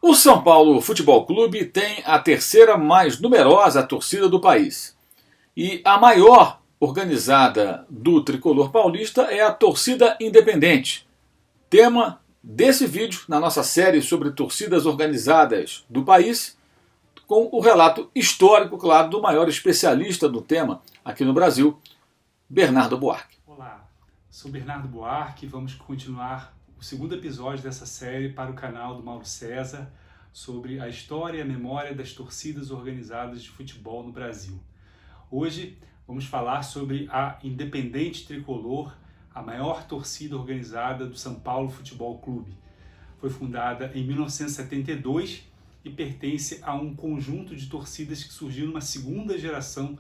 O São Paulo Futebol Clube tem a terceira mais numerosa torcida do país. E a maior organizada do tricolor paulista é a torcida independente. Tema desse vídeo na nossa série sobre torcidas organizadas do país, com o relato histórico, claro, do maior especialista do tema aqui no Brasil, Bernardo Buarque. Olá, sou Bernardo Buarque e vamos continuar o segundo episódio dessa série para o canal do Mauro César sobre a história e a memória das torcidas organizadas de futebol no Brasil. Hoje vamos falar sobre a Independente Tricolor, a maior torcida organizada do São Paulo Futebol Clube. Foi fundada em 1972 e pertence a um conjunto de torcidas que surgiu numa segunda geração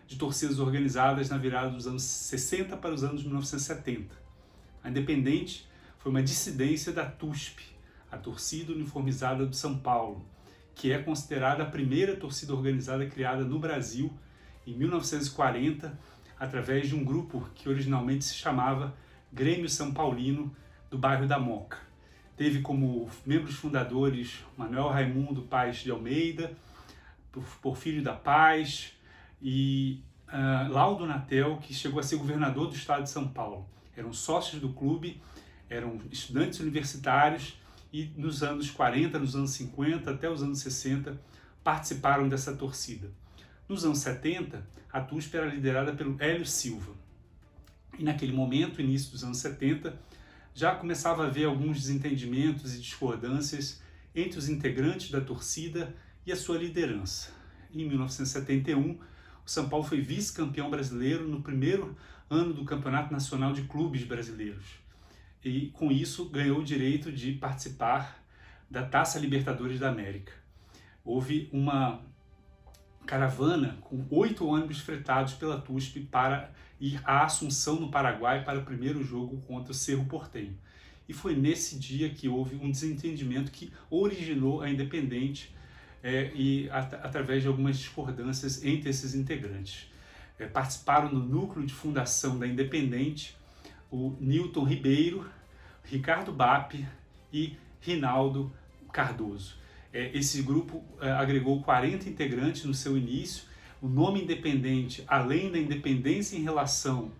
de torcidas organizadas na virada dos anos 60 para os anos 1970. A Independente foi uma dissidência da TUSP, a Torcida Uniformizada do São Paulo, que é considerada a primeira torcida organizada criada no Brasil em 1940, através de um grupo que originalmente se chamava Grêmio São Paulino, do bairro da Moca. Teve como membros fundadores Manuel Raimundo Paes de Almeida, Porfírio da Paz e Laudo Natel, que chegou a ser governador do estado de São Paulo. Eram sócios do clube, eram estudantes universitários e nos anos 40, nos anos 50 até os anos 60 participaram dessa torcida. Nos anos 70, a TUSP era liderada pelo Hélio Silva. E naquele momento, início dos anos 70, já começava a haver alguns desentendimentos e discordâncias entre os integrantes da torcida e a sua liderança. Em 1971, o São Paulo foi vice-campeão brasileiro no primeiro ano do Campeonato Nacional de Clubes Brasileiros. E, com isso, ganhou o direito de participar da Taça Libertadores da América. Houve uma caravana com 8 ônibus fretados pela TUSP para ir à Assunção, no Paraguai, para o primeiro jogo contra o Cerro Porteño. E foi nesse dia que houve um desentendimento que originou a Independente através de algumas discordâncias entre esses integrantes. Participaram no núcleo de fundação da Independente o Nilton Ribeiro, Ricardo Bape e Rinaldo Cardoso. Esse grupo agregou 40 integrantes no seu início. O nome Independente, além da independência em relação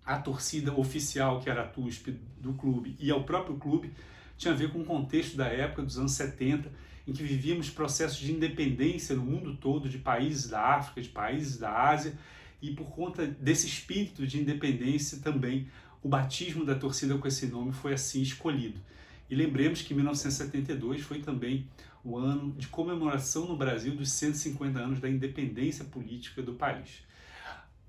à torcida oficial, que era a TUSP do clube, e ao próprio clube, tinha a ver com o contexto da época dos anos 70, em que vivíamos processos de independência no mundo todo, de países da África, de países da Ásia, e por conta desse espírito de independência também, o batismo da torcida com esse nome foi assim escolhido. E lembremos que 1972 foi também o ano de comemoração no Brasil dos 150 anos da independência política do país.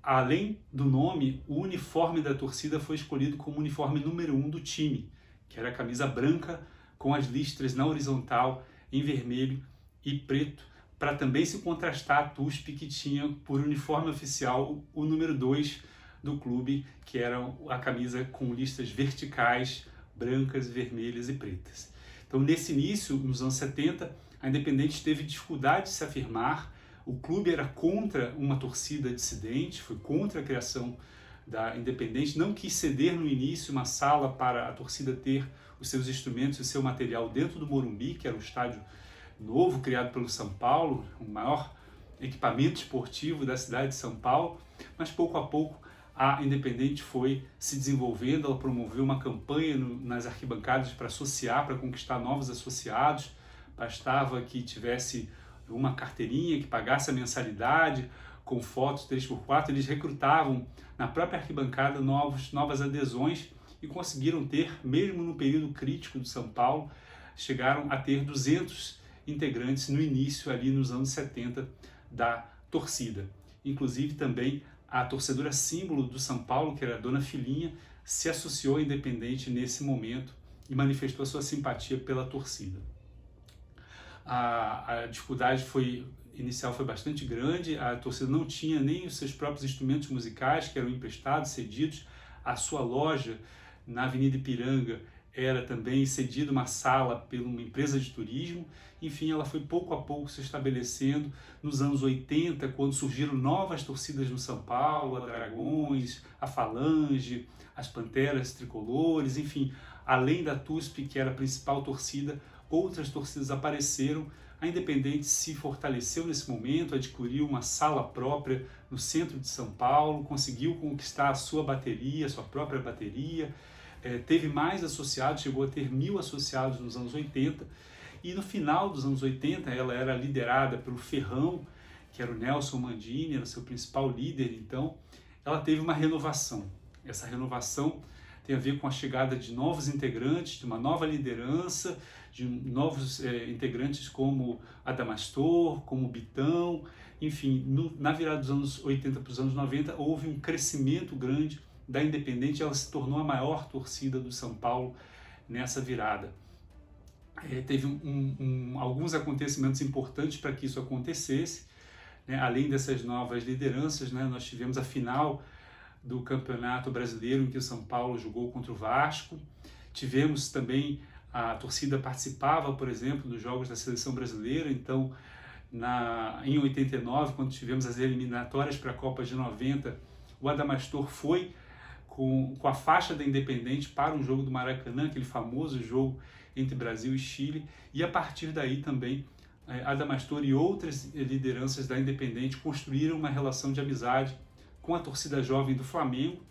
Além do nome, o uniforme da torcida foi escolhido como o uniforme número 1 do time, que era a camisa branca com as listras na horizontal em vermelho e preto, para também se contrastar a TUSP, que tinha por uniforme oficial o número 2 do clube, que era a camisa com listas verticais, brancas, vermelhas e pretas. Então, nesse início, nos anos 70, a Independente teve dificuldade de se afirmar. O clube era contra uma torcida dissidente, foi contra a criação da Independente, não quis ceder no início uma sala para a torcida ter os seus instrumentos e o seu material dentro do Morumbi, que era um estádio novo criado pelo São Paulo, o maior equipamento esportivo da cidade de São Paulo, mas pouco a pouco a Independente foi se desenvolvendo. Ela promoveu uma campanha nas arquibancadas para associar, para conquistar novos associados. Bastava que tivesse uma carteirinha, que pagasse a mensalidade, com fotos 3x4, eles recrutavam na própria arquibancada novas adesões e conseguiram ter, mesmo no período crítico do São Paulo, chegaram a ter 200 integrantes no início, ali nos anos 70, da torcida. Inclusive também a torcedora símbolo do São Paulo, que era a Dona Filinha, se associou à Independente nesse momento e manifestou a sua simpatia pela torcida. A dificuldade inicial foi bastante grande, a torcida não tinha nem os seus próprios instrumentos musicais, que eram emprestados, cedidos. A sua loja na Avenida Ipiranga era também cedida uma sala por uma empresa de turismo. Enfim, ela foi pouco a pouco se estabelecendo. Nos anos 80, quando surgiram novas torcidas no São Paulo, a Dragões, a Falange, as Panteras Tricolores, enfim, além da TUSP, que era a principal torcida, outras torcidas apareceram. A Independente se fortaleceu nesse momento, adquiriu uma sala própria no centro de São Paulo, conseguiu conquistar a sua bateria, a sua própria bateria, teve mais associados, chegou a ter 1.000 associados nos anos 80, e no final dos anos 80 ela era liderada pelo Ferrão, que era o Nelson Mandini, era o seu principal líder. Então ela teve uma renovação. Essa renovação tem a ver com a chegada de novos integrantes, de uma nova liderança, de novos integrantes como Adamastor, como Bitão, enfim, na virada dos anos 80 para os anos 90 houve um crescimento grande da Independente, ela se tornou a maior torcida do São Paulo nessa virada. Teve alguns acontecimentos importantes para que isso acontecesse, né? Além dessas novas lideranças, né? Nós tivemos a final do Campeonato Brasileiro em que o São Paulo jogou contra o Vasco, tivemos também a torcida participava, por exemplo, dos jogos da Seleção Brasileira. Então, em 89, quando tivemos as eliminatórias para a Copa de 90, o Adamastor foi com a faixa da Independente para um jogo do Maracanã, aquele famoso jogo entre Brasil e Chile, e a partir daí também Adamastor e outras lideranças da Independente construíram uma relação de amizade com a torcida jovem do Flamengo.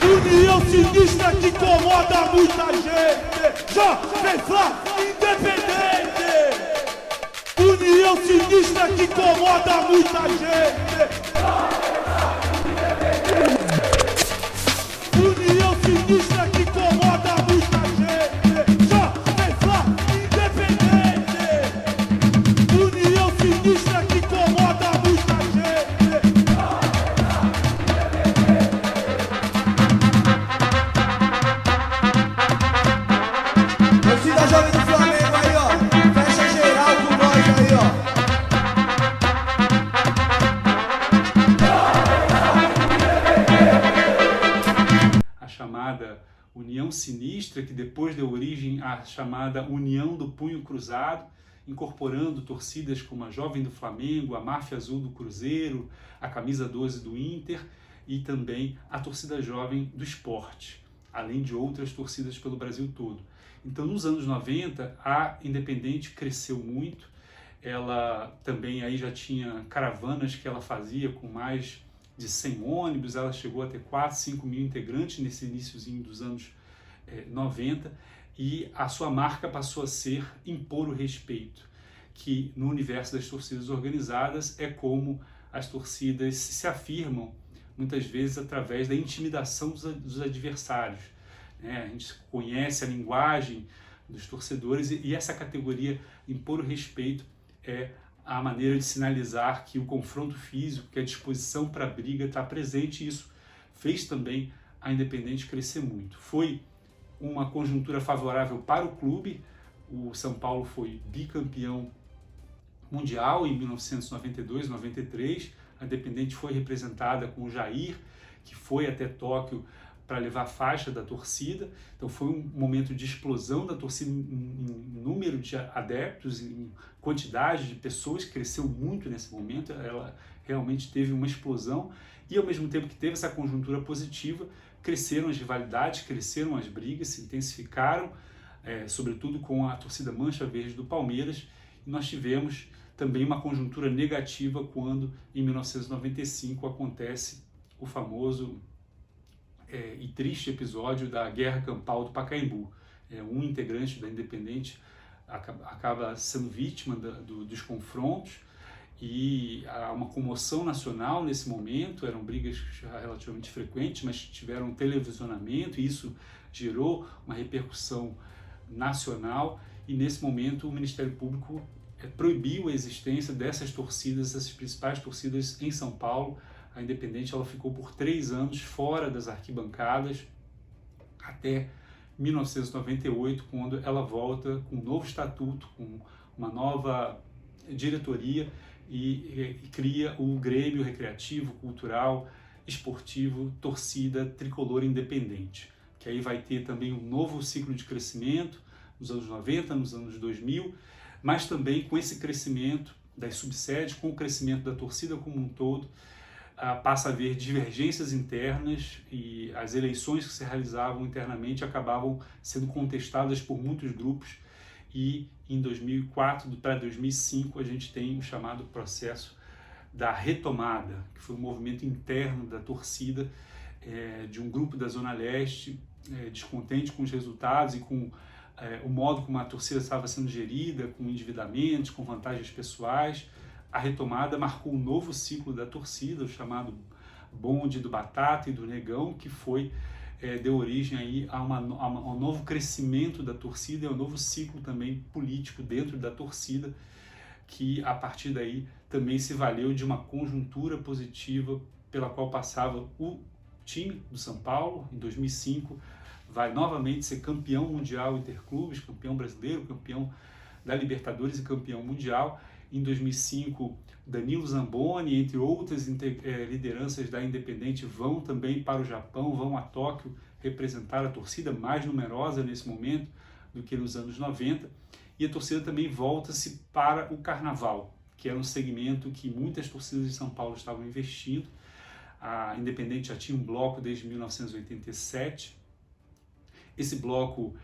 União sinistra que incomoda muita gente. Jovem Flá, Independente. União sinistra que incomoda muita gente. União sinistra que incomoda muita gente. Jovem Flá, Independente. União sinistra que incomoda muita gente. Torcida jovem do Flamengo aí, ó. Fecha geral com nós aí, ó. Chamada União Sinistra, que depois deu origem à chamada União do Punho Cruzado, incorporando torcidas como a Jovem do Flamengo, a Máfia Azul do Cruzeiro, a Camisa 12 do Inter e também a torcida jovem do Sport, além de outras torcidas pelo Brasil todo. Então, nos anos 90, a Independente cresceu muito, ela também aí já tinha caravanas que ela fazia com mais de 100 ônibus, ela chegou a ter 4, 5 mil integrantes nesse iniciozinho dos anos 90, e a sua marca passou a ser impor o respeito, que no universo das torcidas organizadas é como as torcidas se afirmam, muitas vezes através da intimidação dos adversários. A gente conhece a linguagem dos torcedores e essa categoria impor o respeito é a maneira de sinalizar que o confronto físico, que a disposição para a briga está presente, e isso fez também a Independente crescer muito. Foi uma conjuntura favorável para o clube, o São Paulo foi bicampeão mundial em 1992, 93, a Independente foi representada com o Jair, que foi até Tóquio para levar a faixa da torcida. Então foi um momento de explosão da torcida em número de adeptos, em quantidade de pessoas, cresceu muito nesse momento, ela realmente teve uma explosão, e ao mesmo tempo que teve essa conjuntura positiva, cresceram as rivalidades, cresceram as brigas, se intensificaram, sobretudo com a torcida Mancha Verde do Palmeiras, e nós tivemos também uma conjuntura negativa quando, em 1995, acontece o famoso e triste episódio da Guerra Campal do Pacaembu. Um integrante da Independente acaba sendo vítima dos confrontos, e há uma comoção nacional nesse momento. Eram brigas relativamente frequentes, mas tiveram televisionamento, e isso gerou uma repercussão nacional, e nesse momento o Ministério Público proibiu a existência dessas torcidas, essas principais torcidas em São Paulo. A Independente ela ficou por 3 anos fora das arquibancadas, até 1998, quando ela volta com um novo estatuto, com uma nova diretoria, e cria o Grêmio Recreativo, Cultural, Esportivo, Torcida Tricolor Independente, que aí vai ter também um novo ciclo de crescimento nos anos 90, nos anos 2000, mas também com esse crescimento das subsedes, com o crescimento da torcida como um todo, passa a haver divergências internas e as eleições que se realizavam internamente acabavam sendo contestadas por muitos grupos, e em 2004 para 2005 a gente tem o chamado processo da retomada, que foi um movimento interno da torcida, de um grupo da Zona Leste, descontente com os resultados e com o modo como a torcida estava sendo gerida, com endividamentos, com vantagens pessoais. A retomada marcou um novo ciclo da torcida, o chamado bonde do Batata e do Negão, que deu origem aí a um novo crescimento da torcida e a um novo ciclo também político dentro da torcida, que a partir daí também se valeu de uma conjuntura positiva pela qual passava o time do São Paulo. Em 2005 vai novamente ser campeão mundial interclubes, campeão brasileiro, campeão da Libertadores e campeão mundial. Em 2005, Danilo Zamboni, entre outras lideranças da Independente, vão também para o Japão, vão a Tóquio representar a torcida mais numerosa nesse momento do que nos anos 90. E a torcida também volta-se para o Carnaval, que era um segmento que muitas torcidas de São Paulo estavam investindo. A Independente já tinha um bloco desde 1987. Esse bloco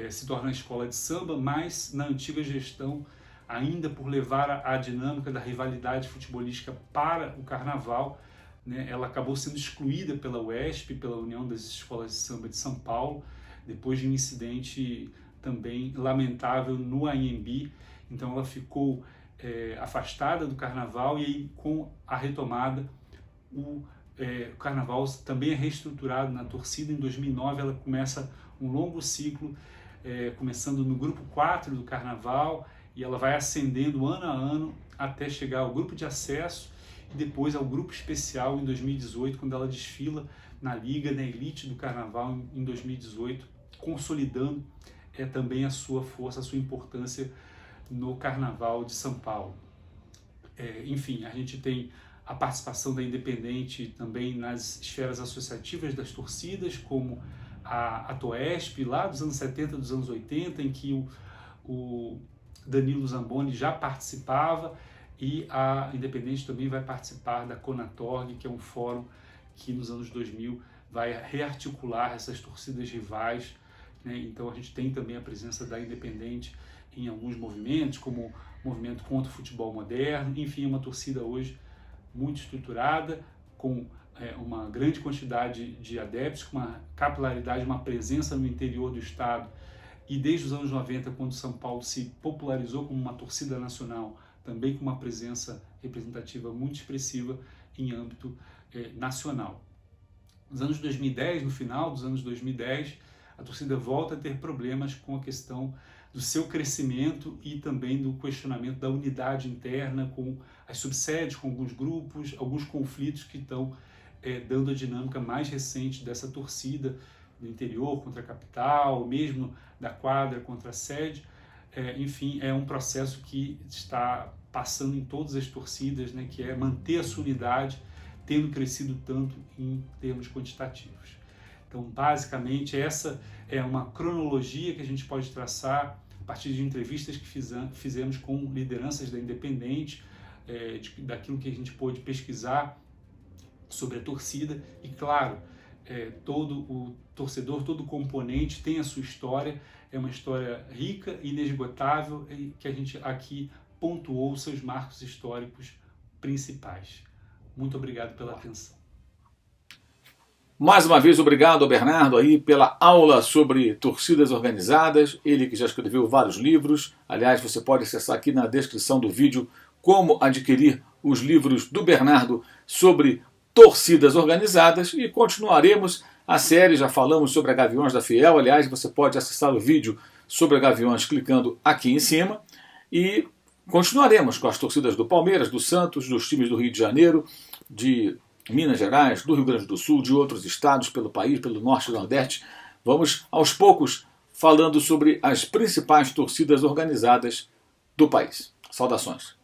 se torna a escola de samba, mas na antiga gestão, ainda por levar a dinâmica da rivalidade futebolística para o Carnaval, né, ela acabou sendo excluída pela UESP, pela União das Escolas de Samba de São Paulo, depois de um incidente também lamentável no ANB. Então ela ficou afastada do Carnaval, e aí com a retomada o Carnaval também é reestruturado na torcida. Em 2009 ela começa um longo ciclo, começando no grupo 4 do Carnaval, e ela vai ascendendo ano a ano até chegar ao grupo de acesso e depois ao grupo especial em 2018, quando ela desfila na Liga, na elite do Carnaval em 2018, consolidando também a sua força, a sua importância no Carnaval de São Paulo. Enfim, a gente tem a participação da Independente também nas esferas associativas das torcidas, como a Toesp, lá dos anos 70, dos anos 80, em que o Danilo Zamboni já participava, e a Independente também vai participar da Conatorg, que é um fórum que nos anos 2000 vai rearticular essas torcidas rivais, né? Então a gente tem também a presença da Independente em alguns movimentos, como o movimento contra o futebol moderno. Enfim, é uma torcida hoje muito estruturada, com uma grande quantidade de adeptos, com uma capilaridade, uma presença no interior do estado. E desde os anos 90, quando São Paulo se popularizou como uma torcida nacional, também com uma presença representativa muito expressiva em âmbito nacional. Nos anos 2010, no final dos anos 2010, a torcida volta a ter problemas com a questão do seu crescimento e também do questionamento da unidade interna, com as subsedes, com alguns grupos, alguns conflitos que estão dando a dinâmica mais recente dessa torcida do interior contra a capital, mesmo da quadra contra a sede. Enfim, é um processo que está passando em todas as torcidas, né, que é manter a sua unidade, tendo crescido tanto em termos quantitativos. Então, basicamente, essa é uma cronologia que a gente pode traçar a partir de entrevistas que fizemos com lideranças da Independente, daquilo que a gente pôde pesquisar sobre a torcida. E, claro, todo o torcedor, todo componente tem a sua história, é uma história rica, inesgotável, e que a gente aqui pontuou os seus marcos históricos principais. Muito obrigado pela atenção. Mais uma vez, obrigado ao Bernardo aí pela aula sobre torcidas organizadas, ele que já escreveu vários livros. Aliás, você pode acessar aqui na descrição do vídeo como adquirir os livros do Bernardo sobre torcidas organizadas, e continuaremos a série. Já falamos sobre a Gaviões da Fiel, aliás, você pode acessar o vídeo sobre a Gaviões clicando aqui em cima, e continuaremos com as torcidas do Palmeiras, do Santos, dos times do Rio de Janeiro, de Minas Gerais, do Rio Grande do Sul, de outros estados pelo país, pelo Norte e Nordeste. Vamos, aos poucos, falando sobre as principais torcidas organizadas do país. Saudações.